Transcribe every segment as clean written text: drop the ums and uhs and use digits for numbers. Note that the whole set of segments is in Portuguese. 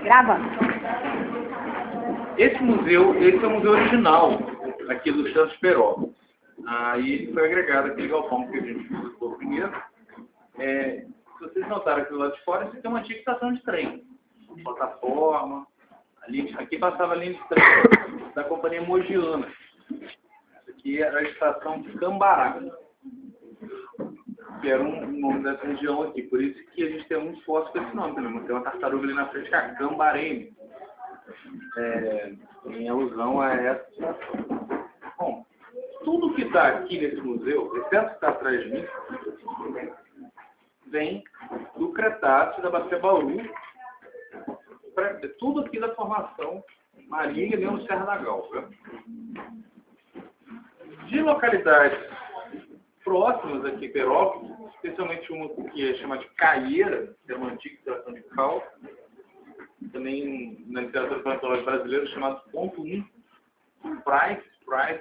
Grava. Esse é o museu original aqui do Santos Peró. Aí ele foi agregado aquele galpão que a gente visitou primeiro. Se vocês notaram aqui do lado de fora, isso aqui é uma antiga estação de trem. Plataforma. Aqui passava a linha de trem da Companhia Mogiana. Essa aqui era a estação de Cambará, que era um nome dessa região aqui. Por isso que a gente tem um fóssil com esse nome também. Tem uma tartaruga ali na frente que é a Cambarene. Em alusão a essa estação. Bom, tudo que está aqui nesse museu, exceto o que está atrás de mim, vem do Cretáceo da Bacia Bauru. Tudo aqui da formação marinha mesmo do Serra da Galva. De localidades próximas aqui, Perópolis, especialmente uma que é chamada de Caieira, que é uma antiga estação de cal, também na literatura paleontológica brasileira chamado Ponto 1, Price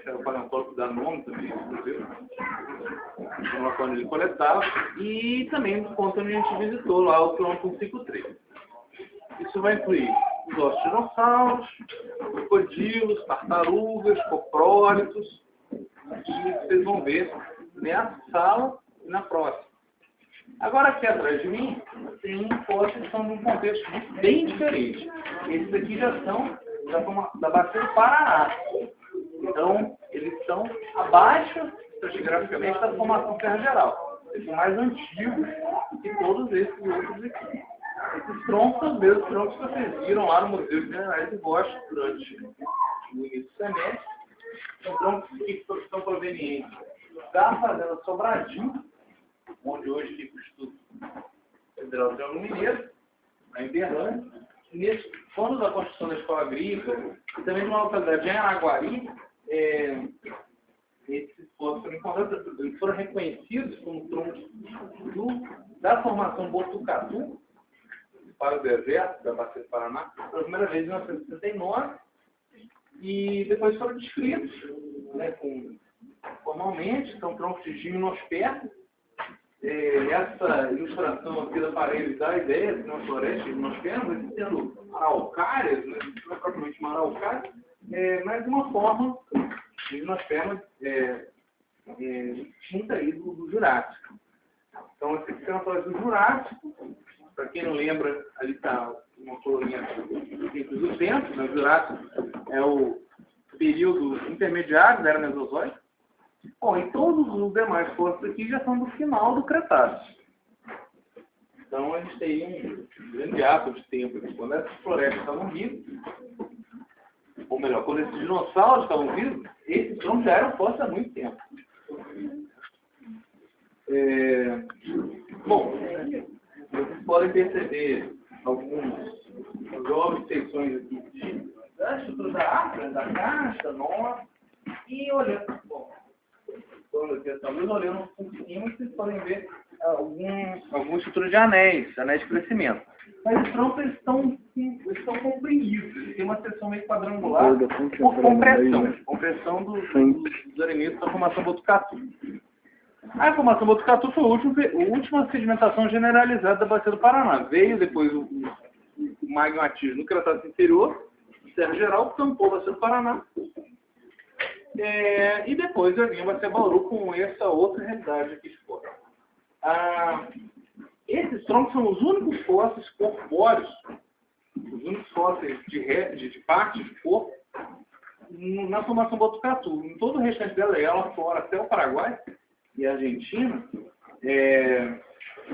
é o paleontólogo que dá nome também ao museu, no local onde ele coletava, e também no ponto onde a gente visitou lá o quilômetro 153. Isso vai incluir os ossos de dinossauros, crocodilos, tartarugas, coprólitos, que vocês vão ver nessa sala e na próxima. Agora aqui atrás de mim tem fósseis que são de um contexto bem diferente. Esses aqui já são da Bacia do Paraná. Então, eles estão abaixo, estratigraficamente, da formação Serra Geral. Eles são mais antigos que todos esses outros aqui. Esses troncos são os mesmos troncos que vocês viram lá no Museu de Minerais e Rochas durante o início do semestre. São troncos que são provenientes da Fazenda Sobradinho, onde hoje fica o Instituto Federal do Triângulo Mineiro, na Uberlândia. Quando da construção da escola agrícola, e também de uma localidade de Araguari, esses fósseis foram encontrados, eles foram reconhecidos como troncos da formação Botucatu, para o deserto da Bacia do Paraná, pela primeira vez em 1969, e depois foram descritos, né, formalmente, são troncos de gimnosperma. Essa ilustração aqui da parede dá a ideia de uma floresta de gimnosperma, existindo araucárias, né, não é propriamente uma araucária, mas uma forma de gimnosperma distinta aí do Jurássico. Então, essa aqui é uma floresta do Jurássico. Para quem não lembra, ali está uma colonia entre os tempos, né? O Jurássico é o período intermediário da Era Mesozoica. Bom, e todos os demais fósseis aqui já são do final do Cretáceo. Então, a gente tem um grande ato de tempo aqui. Quando essas florestas estavam vivas, ou melhor, quando esses dinossauros estavam vivos, esses troncos já eram fósseis há muito tempo. Bom, vocês podem perceber algumas observações aqui da estrutura da árvore, da caixa, nós, e olhando, olhando por cima, vocês podem ver alguma estrutura de anéis de crescimento. Mas os troncos estão comprimidos, eles têm uma seção meio quadrangular por compressão dos areniscos da formação Botucatu. A formação Botucatu foi a última sedimentação generalizada da Bacia do Paraná. Veio depois o magmatismo no Cretáceo inferior, Serra Geral, tampou a Bacia do Paraná. E depois eu vim a Bacia Bauru com essa outra realidade aqui de fora. Esses troncos são os únicos fósseis corpóreos, os únicos fósseis de parte de corpo, na formação Botucatu. Em todo o restante dela, ela fora até o Paraguai e a Argentina,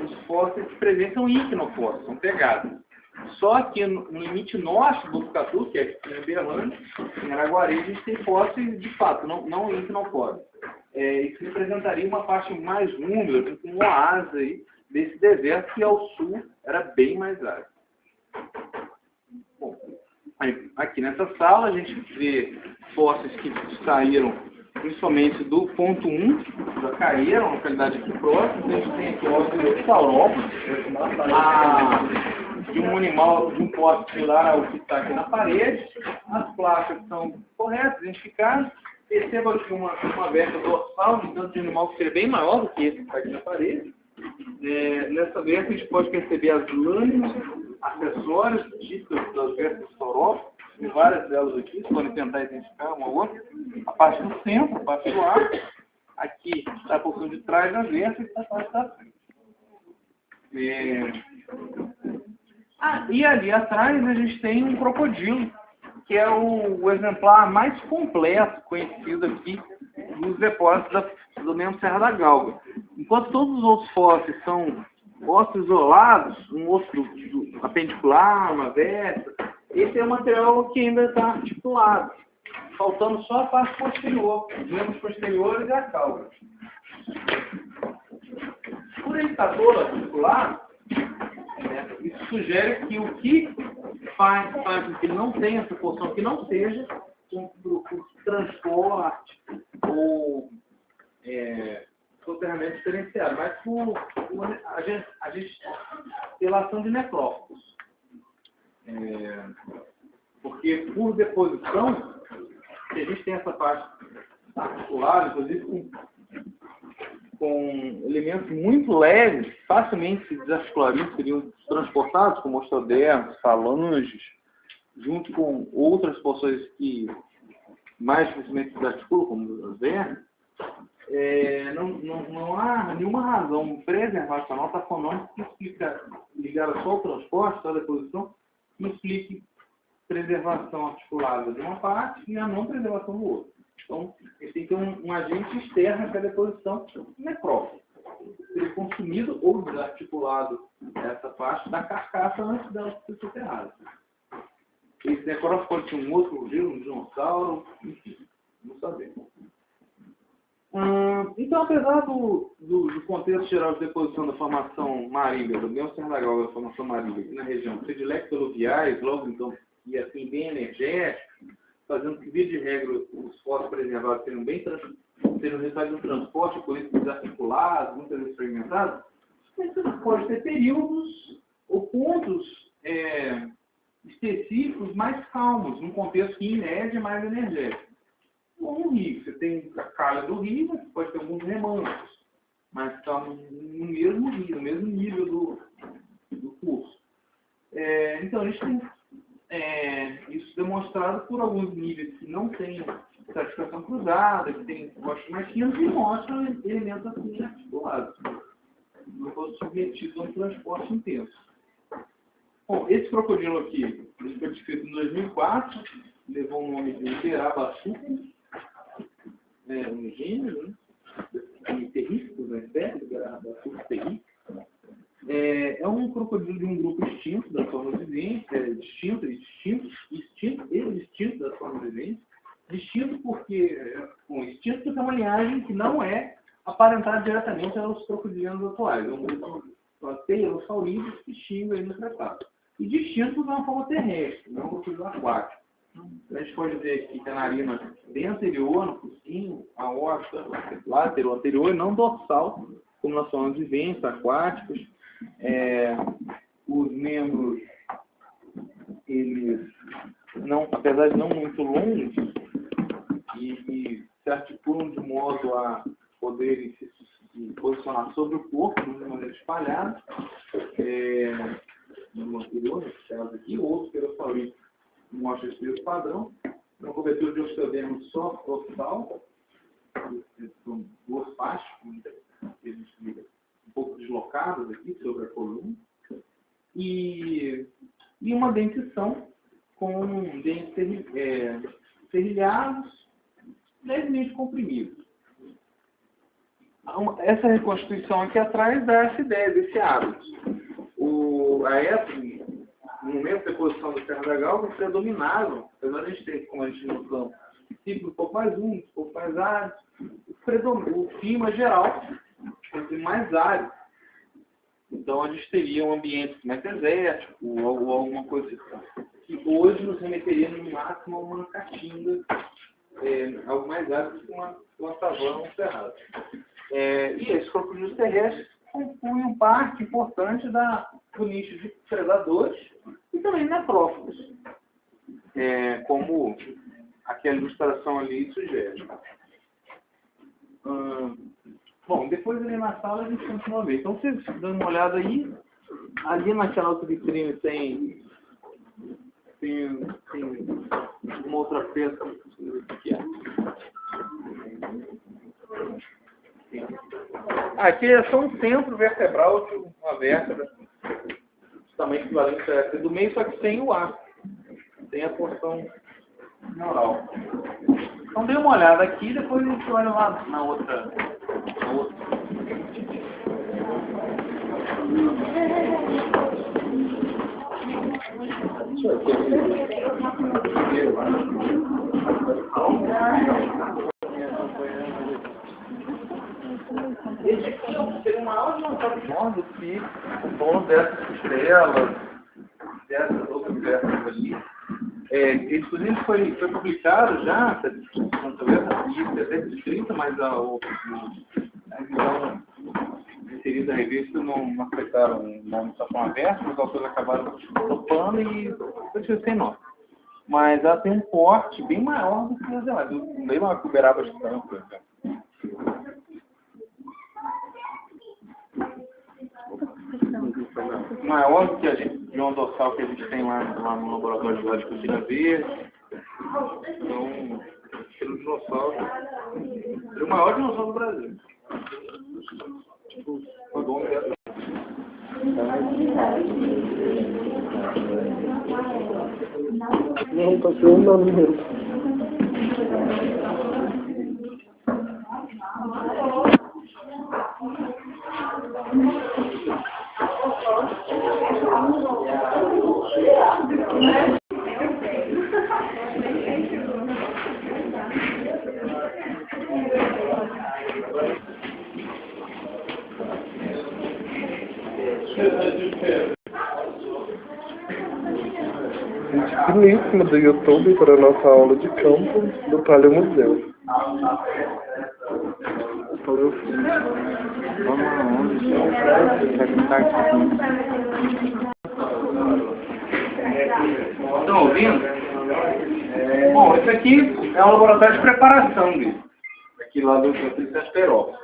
os fósseis presentes são icnofósseis, são pegados. Só que no limite norte do Botucatu, que é aqui em Uberlândia, em Araguari, a gente tem fósseis de fato, não icnofósseis. Isso representaria uma parte mais úmida, com um oásis aí desse deserto que ao sul era bem mais árido. Bom, aqui nessa sala a gente vê fósseis que saíram principalmente do ponto 1 da Caieira, uma localidade aqui próxima. A gente tem aqui ossos de saurópodes, de um animal, de um poste similar ao que está aqui na parede. As placas são corretas, identificadas. Perceba aqui uma verga dorsal, um tanto de animal que seria bem maior do que esse que está aqui na parede. Nessa verga a gente pode perceber as lâminas acessórios típicos das vestes de Soró, tem várias delas aqui, vocês podem tentar identificar uma ou outra. A parte do centro, a parte do ar, aqui está a porção de trás da veste e está a parte da frente. E ali atrás a gente tem um crocodilo, que é o exemplar mais completo conhecido aqui dos depósitos do mesmo Serra da Galga. Enquanto todos os outros fósseis são ossos isolados, um osso apendicular, uma vesta, esse é um material que ainda está articulado, faltando só a parte posterior, os membros posteriores e a cauda. Por ele estar todo articulado, isso sugere que o que faz com que ele não tenha essa porção, que não seja por transporte ou soterramento diferenciado, mas por relação de necrófagos. Porque por deposição, se a gente tem essa parte articulada, inclusive com elementos muito leves, facilmente se desarticulariam, seriam transportados, como osteodermos, falanges, junto com outras porções que mais dificilmente se desarticulam, como as vermes. Não há nenhuma razão preservacional tafonômica que explica, ligada só ao transporte, só à deposição, que explique preservação articulada de uma parte e a não preservação do outro. Então, ele tem que ter um agente externo para a deposição necrófago. Ser consumido ou desarticulado essa parte da carcaça antes dela ser soterrada. Esse necrófago pode ser um outro crocodilo, um dinossauro, enfim, não sabemos. Então, apesar do contexto geral de deposição da formação marília, do mesmo Serra da Galga da formação marília, aqui na região predilecta aluviais, logo então, e assim bem energético, fazendo que, via de regra, os fósseis preservados sejam resultado de um transporte, por isso desarticulados, muitas vezes fragmentados, você pode ter períodos ou pontos específicos mais calmos, num contexto que, em média, é mais energético. Como um rio, você tem a calha do rio, você pode ter alguns remansos, mas está no mesmo rio, no mesmo nível do curso. Então, a gente tem isso demonstrado por alguns níveis que não têm estratificação cruzada, que tem costas mais finas e mostram elementos assim articulados, não foram submetidos a um transporte intenso. Bom, esse crocodilo aqui, ele foi descrito em 2004, levou o nome de Iberabaçuco, um gênero, né? Terrífico, na espécie, Iberabaçuco terrífico. É um crocodilo de um grupo extinto das formas viventes, distinto das formas viventes. Distinto porque é uma linhagem que não é aparentada diretamente aos crocodilianos atuais. É um grupo de pterosaurídeos que extingue aí no Cretáceo. E distinto de uma forma terrestre, não é um crocodilo aquático. A gente pode ver aqui que a narina bem anterior, no focinho, a aorta lateral anterior e não dorsal, como nas formas viventes, aquáticos. Os membros, eles, apesar de não muito longos, e se articulam de modo a poderem se posicionar sobre o corpo de maneira espalhada. No anterior, nesse caso aqui, o outro pterosaurídeo mostra esse mesmo padrão. Uma cobertura de osteodermo só dorsal, são duas partes, que a gente liga um pouco deslocadas aqui sobre a coluna, e uma dentição com dentes serrilhados, levemente comprimidos. Essa reconstituição aqui atrás dá essa ideia desse hábito. No momento da deposição da Serra da Galga, predominavam, apesar de a gente ter, como a gente notou, ciclo um pouco mais úmido, um pouco mais árido, o clima geral sempre mais árido. Então a gente teria um ambiente mais desértico ou alguma coisa que hoje nos remeteria no máximo a uma caatinga, algo mais árido que uma savana ou um cerrado. E esses crocodilos terrestres compõem parte importante do nicho de predadores e também necrófagos, como aquela ilustração ali sugere. Bom, depois ali na sala a gente continua a ver. Então, vocês dando uma olhada aí, Ali naquela outra vitrine tem uma outra peça que é. Aqui é só um centro vertebral de uma vértebra, também equivalente a essa do meio, só que sem o ar, tem a porção neural. Então dê uma olhada aqui, depois a gente olha lá na outra. Esse aqui seria uma aula de um do que o dono dessas estrelas, dessas outras peças ali. Inclusive foi publicado já, em 730, mas a revisão inserida na revista não aceitaram o nome só com aberto, os autores acabaram topando e foi sem nome. Mas ela tem um porte bem maior do que as demais, bem maior que o Uberaba Estranho, por exemplo. Maior do que a gente, de um dorsal que a gente tem lá no laboratório de Campina Verde. Então, aquele dinossauro é o maior dinossauro do Brasil. Tipo, o dono dessa. Não, passou um nome mesmo. Link do YouTube para a nossa aula de campo do Paleomuseu. Estão ouvindo? Bom, esse aqui é um laboratório de preparação dele. Aqui lá do Centro.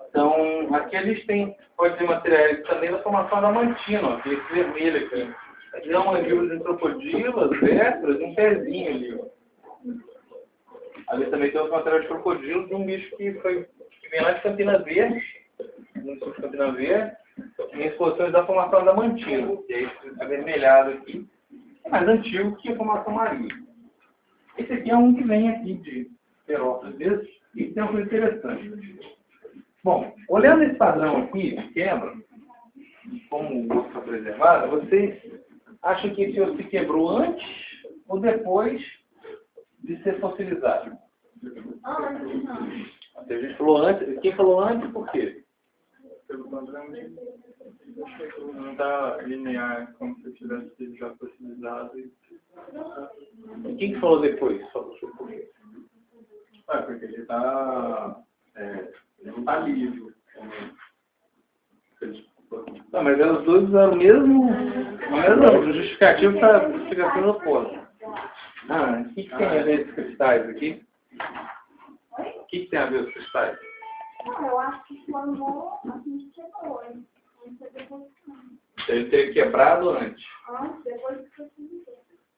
Então, aqui a gente tem, pode ser materiais também da formação da mantina, ó, esse vermelho aqui. Aqui é uma mandíbula de crocodilas, vértebras e um pezinho ali, ó. Ali também tem outro material de crocodilo de um bicho que vem lá de Campina Verde, no sul de Campina Verde, em exposições da formação da mantina. E aí, esse avermelhado aqui é mais antigo que a formação marinha. Esse aqui é um que vem aqui de Perópolis mesmo, e tem uma coisa interessante. Bom, olhando esse padrão aqui de quebra, como o osso está preservado, vocês acham que esse osso se quebrou antes ou depois de ser fossilizado? Antes, não. A gente falou antes. Quem falou antes, por quê? Pelo padrão não está linear, como se tivesse sido já fossilizado. E quem que falou depois? Só por quê? Porque ele está... ele não está livre. Não, mas os dois usaram a mesma justificativa para a explicação oposta. O que tem a ver esses cristais aqui? O que tem a ver os cristais? Não, eu acho que formou assim que chegou. Ele teria quebrado antes. Antes, depois que foi.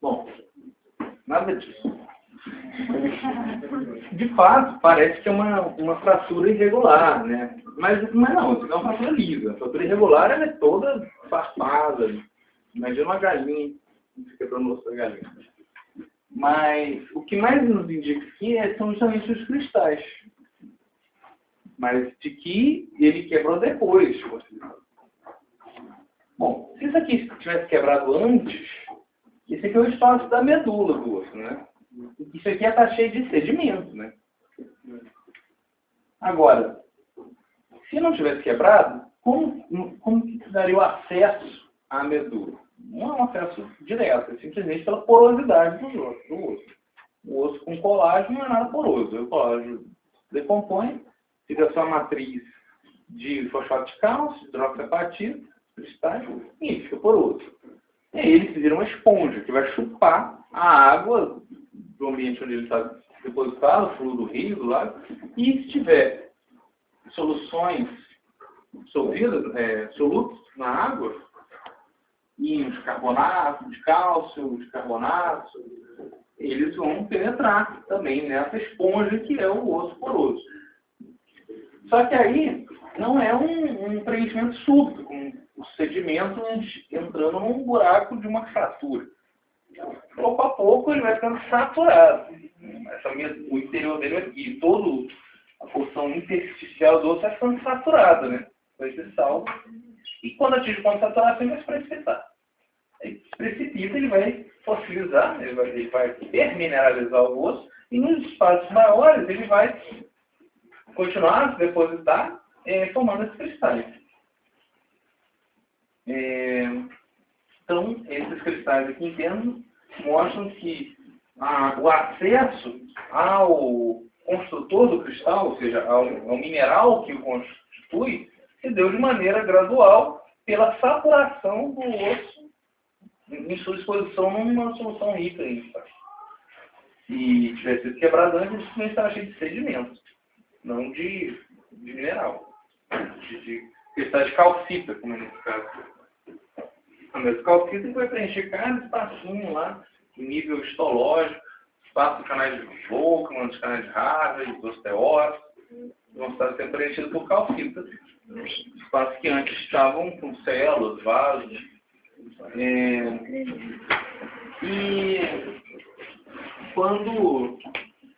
Bom, nada disso. De fato, parece que é uma fratura irregular, né? Mas não, isso não é uma fratura lisa. A fratura irregular ela é toda farpada. Imagina uma galinha quebrando o osso da galinha. Mas o que mais nos indica aqui são justamente os cristais. Mas de que ele quebrou depois. Bom, se isso aqui tivesse quebrado antes, esse aqui é o espaço da medula do osso, né? Isso aqui está cheio de sedimento, né? Agora, se não tivesse quebrado, como que se daria o acesso à medula? Não é um acesso direto, é simplesmente pela porosidade do osso. O osso com colágeno não é nada poroso. O colágeno decompõe, fica só a matriz de fosfato de cálcio, hidroxiapatita, cristais, e fica poroso. E aí ele se vira uma esponja que vai chupar a água do ambiente onde ele está depositado, o fluido do rio, do lago, e se tiver soluções solutos na água, íons carbonato, de cálcio, de carbonato, eles vão penetrar também nessa esponja que é o osso poroso. Só que aí não é um preenchimento súbito, com os sedimentos entrando num buraco de uma fratura. Pouco a pouco ele vai ficando saturado. O interior dele aqui, toda a porção intersticial do osso vai ficando saturada, né? Vai ser salvo. E quando atinge o ponto de saturação, ele vai se precipitar. Aí se precipita, ele vai fossilizar, ele vai permineralizar o osso, e nos espaços maiores ele vai continuar a se depositar, formando esses cristais. Então, esses cristais aqui internos mostram que o acesso ao construtor do cristal, ou seja, ao mineral que o constitui, se deu de maneira gradual pela saturação do osso em sua exposição numa solução rica em se tivesse sido quebrado antes, isso não estava cheio de sedimento, não de mineral, de cristais de calcita, como é nesse caso. Mas calcita vai preencher cada espacinho lá, em nível histológico, espaço dos canais de Volkmann, dos canais de Harvey, dos osteócitos, vão estar sendo preenchidos por calcita. Espaços que antes estavam com células, vasos. E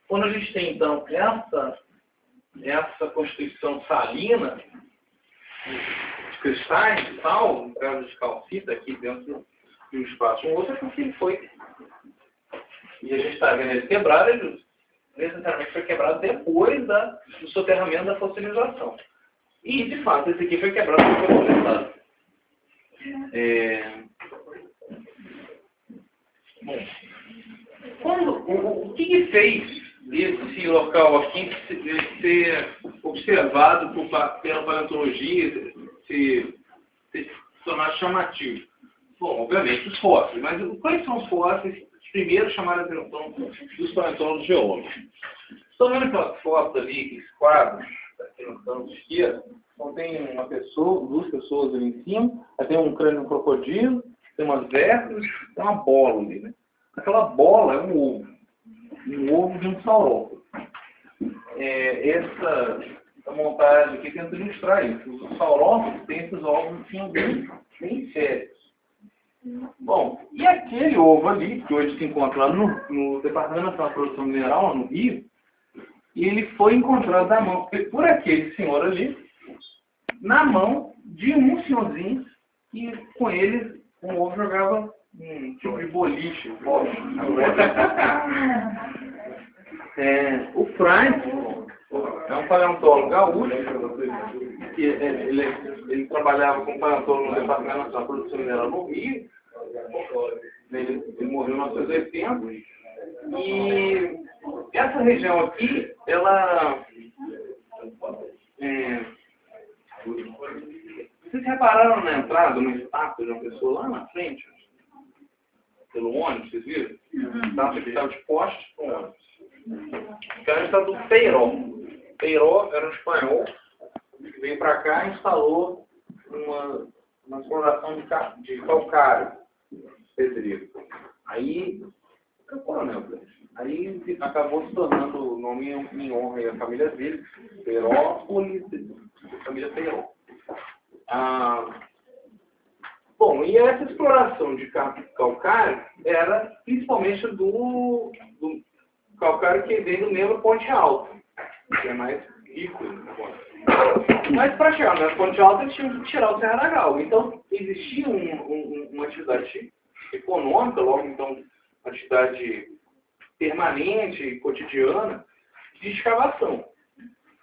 quando a gente tem, então, essa constituição salina de cristais e tal, no caso de calcita, aqui dentro de um espaço, um outro é porque ele foi. E a gente está vendo ele quebrado, ele necessariamente foi quebrado depois do soterramento da fossilização. E, de fato, esse aqui foi quebrado porque foi fossilizado. Bom, o que fez esse local aqui ser observado pela paleontologia, se tornar chamativo? Bom, obviamente os fósseis, mas quais são os fósseis que primeiro chamaram a atenção dos paleontólogos geólogos? Estão vendo aquelas fotos ali, aqueles quadros, aqui no canto esquerdo? Então tem uma pessoa, duas pessoas ali em cima, aí tem um crânio de um crocodilo, tem umas vértebras, tem uma bola ali, né? Aquela bola é um ovo de um saurópodo. Essa montagem aqui tenta ilustrar isso. Os saurópodos têm esses ovos bem sérios. Bom, e aquele ovo ali, que hoje se encontra lá no Departamento Nacional de Produção Mineral, lá no Rio, e ele foi encontrado na mão por aquele senhor ali, na mão de um senhorzinho, que com ele um ovo jogava um tipo de boliche. O Frank é um paleontólogo gaúcho, que ele trabalhava como paleontólogo no Departamento Nacional de Produção Mineral no Rio. Ele morreu em 1980. E essa região aqui, ela... Vocês repararam na entrada, uma estátua de uma pessoa lá na frente? Pelo ônibus, vocês viram? Estátua que estava de poste com ônibus. Que era a estátua do Peiró. Peiró era um espanhol que veio para cá e instalou uma exploração de calcário pedreiro. Aí, acabou se tornando o nome em honra à família dele, Peirópolis, família Peiró. Bom, e essa exploração de calcário era principalmente do calcário que vem do membro Ponte Alta, que é mais rico. Mas para chegar na Ponte Alta, eles tinham que tirar o Serra da Galva. Então, existia uma atividade econômica, logo então, atividade permanente, cotidiana, de escavação.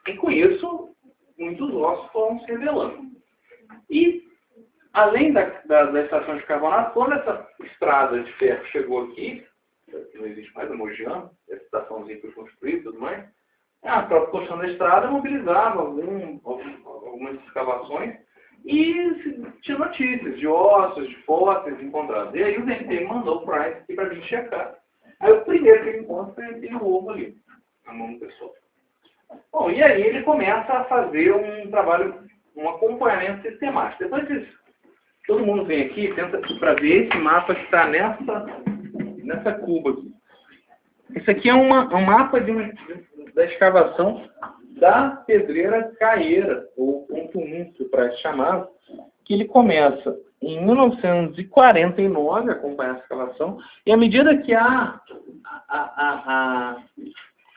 E com isso, muitos ossos foram se revelando. E, além da extração de carbonato, quando essa estrada de ferro chegou aqui, não existe mais a Mogiana, essa estaçãozinha foi construída e tudo mais, a própria construção da estrada mobilizava algumas escavações e tinha notícias de ossos, de fósseis encontrados. E aí o DNT mandou o Price aqui para a gente checar. Aí o primeiro que ele encontra foi aquele ovo ali, na mão do pessoal. Bom, e aí ele começa a fazer um trabalho, um acompanhamento sistemático. Depois todo mundo vem aqui e tenta para ver esse mapa que está nessa cuba aqui. Esse aqui é um mapa da escavação da Pedreira Caeira, ou ponto 1, que o Price chamava, que ele começa em 1949, acompanhar a escavação, e à medida que a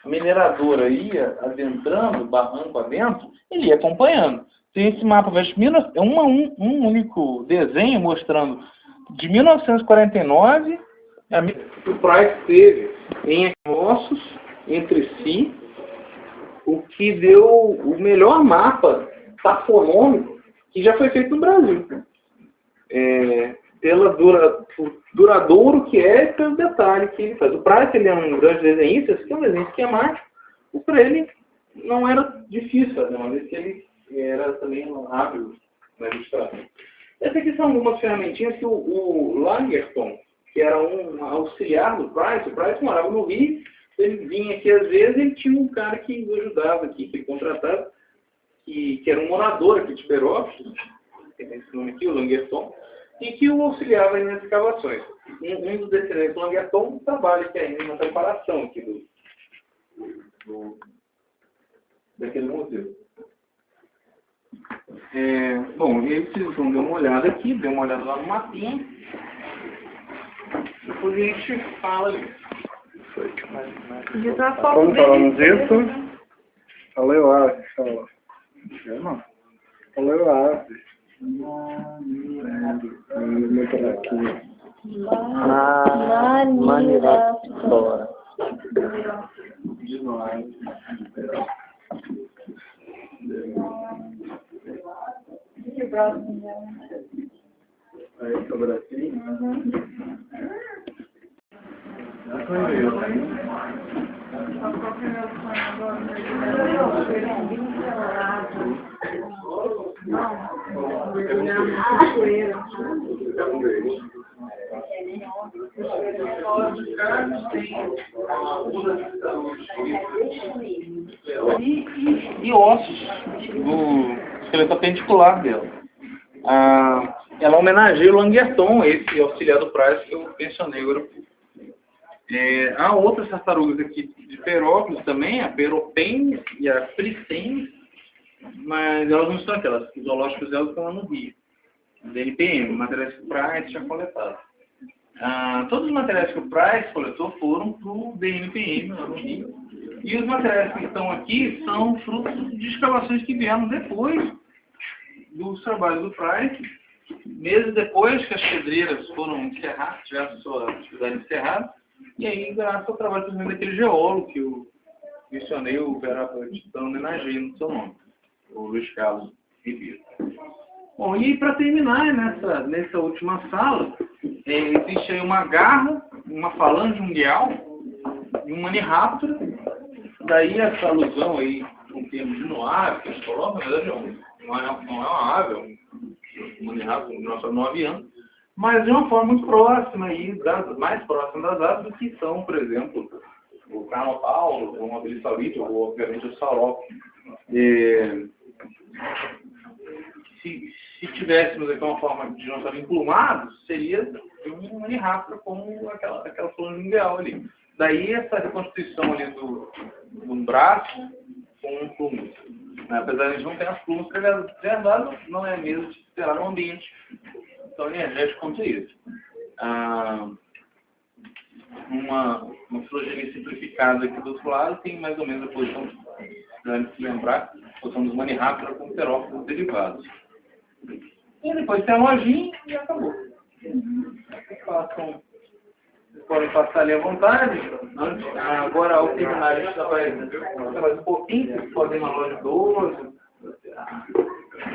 mineradora ia adentrando, barranco adentro, ele ia acompanhando. Tem esse mapa, é um único desenho mostrando de 1949, o Price teve em ossos entre si, o que deu o melhor mapa tafonômico que já foi feito no Brasil. Pela duradouro que é e pelo detalhe que ele faz. O Price, ele é um grande desenhista, esse aqui é um desenho esquemático, para ele não era difícil fazer, uma vez que ele era também hábil na ilustração. Essas aqui são algumas ferramentinhas que o Langerton, que era um auxiliar do Price, o Price morava no Rio, ele vinha aqui às vezes, ele tinha um cara que o ajudava aqui, que ele contratava, que era um morador aqui de Perópolis, tem esse nome aqui, o Langerton, e que o auxiliava nas escavações. Um dos descendentes do Langerton trabalha aqui ainda na preparação aqui daquele museu. Bom, e aí vocês vão dar uma olhada aqui, dê uma olhada lá no mapinha, depois a gente fala ali. Quando falamos disso, falei o arte, fala. Eu não. Falei o arte. Muito aqui. Maniratora. Aí, sobre aqui. E ossos do esqueleto appendicular dela. Ela homenageia o Langerton, esse auxiliar do Price que eu mencionei agora. Há outras tartarugas aqui de Perópolis também, a Peropenes e a Pricenes, mas elas não estão aqui, os zoológicos delas estão lá no Rio, da NPM, materiais que o Price tinha coletado. Todos os materiais que o Price coletou foram para o DNPM, lá no Rio, e os materiais que estão aqui são frutos de escavações que vieram depois dos trabalhos do Price, meses depois que as pedreiras foram encerradas, tiveram sua atividade encerrada, e aí graças ao trabalho também daquele geólogo que eu mencionei, o Vera homenageia no seu nome, o Luiz Carlos Ribeiro. Bom, e para terminar, nessa última sala, existe aí uma garra, uma falange mundial e um maniraptor. Daí essa alusão aí, com o termo de noave, que eles colocam, na verdade não é uma ave, é um maniraptor de 9 anos, mas de uma forma muito próxima, aí, mais próxima das aves do que são, por exemplo, o Carnopaulo, o Mobilisaurite, ou obviamente o Saurópodo. Se tivéssemos aqui uma forma de dinossauro emplumado, seria um maniraptor como aquela falange mundial ali. Daí essa reconstituição ali do braço com um plumo. Apesar de a gente não ter as plumas preservadas, não é mesmo de esperar no ambiente tão energético quanto isso. Uma filogenia simplificada aqui do outro lado tem mais ou menos a posição, para se lembrar, a posição dos maniraptor com terópodos derivados. E depois tem a lojinha e acabou. Vocês podem passar ali à vontade. Agora, ao terminar, a gente vai mais um pouquinho. Vocês podem ir na loja 12.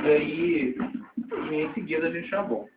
E aí, em seguida, a gente já volta.